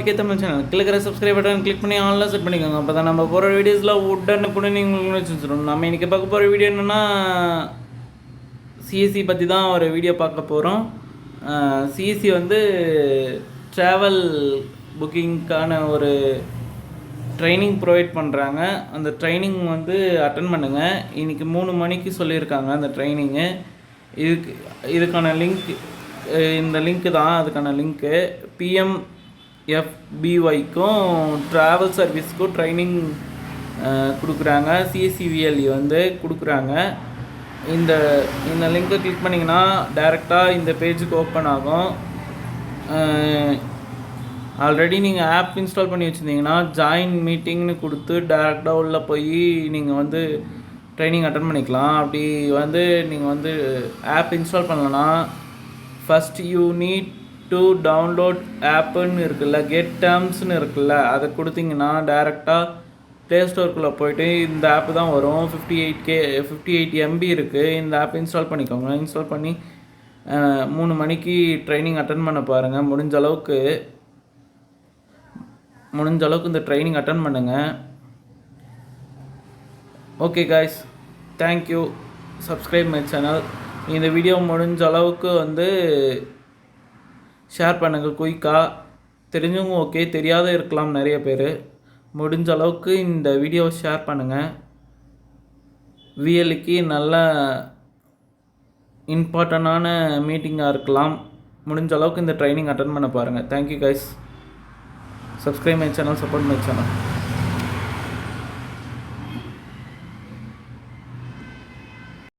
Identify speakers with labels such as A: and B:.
A: RTK Tamil channel கிளிக்கிற subscribe button click பண்ணி online set பண்ணிக்கோங்க. அப்போ தான் நம்ம போகிற வீடியோஸில் உடனுக்குடன் நீங்கள் வச்சுருவோம். நம்ம இன்றைக்கி பார்க்க போகிற வீடியோ என்னென்னா சிஎஸ்சி பற்றி தான் ஒரு வீடியோ பார்க்க போகிறோம். சிஎஸ்சி வந்து ட்ராவல் புக்கிங்க்கான ஒரு ட்ரைனிங் ப்ரொவைட் பண்ணுறாங்க. அந்த ட்ரைனிங் வந்து அட்டன் பண்ணுங்கள். இன்றைக்கி 3 மணிக்கு சொல்லியிருக்காங்க அந்த ட்ரைனிங்கு. இதுக்கான லிங்க் இந்த லிங்க்கு தான் அதுக்கான லிங்க்கு. பிஎம்எஃபிஒய்க்கும் ட்ராவல் சர்வீஸ்க்கும் ட்ரைனிங் கொடுக்குறாங்க. சிஎஸ்சிவிஎல்இ வந்து கொடுக்குறாங்க. இந்த லிங்க்கை கிளிக் பண்ணிங்கன்னா டைரெக்டாக இந்த பேஜுக்கு ஓப்பன் ஆகும். ஆல்ரெடி நீங்கள் ஆப் இன்ஸ்டால் பண்ணி வச்சுருந்தீங்கன்னா ஜாயின் மீட்டிங்னு கொடுத்து டேரெக்டாக உள்ளே போய் நீங்கள் வந்து ட்ரைனிங் அட்டன் பண்ணிக்கலாம். அப்படி வந்து நீங்கள் வந்து ஆப் இன்ஸ்டால் பண்ணலன்னா first you need to download ஆப்புன்னு இருக்குல்ல, கெட் டேர்ம்ஸ்னு இருக்குல்ல, அதை கொடுத்தீங்கன்னா டேரெக்டாக ப்ளே ஸ்டோருக்குள்ளே போய்ட்டு இந்த ஆப்பு தான் வரும். 58 MB இருக்குது. இந்த ஆப் இன்ஸ்டால் பண்ணிக்கோங்க. இன்ஸ்டால் பண்ணி 3 மணிக்கு ட்ரைனிங் அட்டன் பண்ண பாருங்கள். முடிஞ்ச அளவுக்கு இந்த ட்ரைனிங் அட்டன் பண்ணுங்கள். Okay guys, thank you. Subscribe my channel. இந்த வீடியோ முடிஞ்ச அளவுக்கு வந்து ஷேர் பண்ணுங்கள். குயிக்காக தெரிஞ்சவங்க ஓகே, தெரியாத இருக்கலாம் நிறைய பேர். முடிஞ்ச அளவுக்கு இந்த வீடியோவை ஷேர் பண்ணுங்கள். விஎல்இக்கு நல்ல இம்பார்ட்டண்டான மீட்டிங்காக இருக்கலாம். முடிஞ்ச அளவுக்கு இந்த ட்ரைனிங் அட்டன் பண்ண பாருங்கள். Thank you guys. Subscribe my channel, support my channel.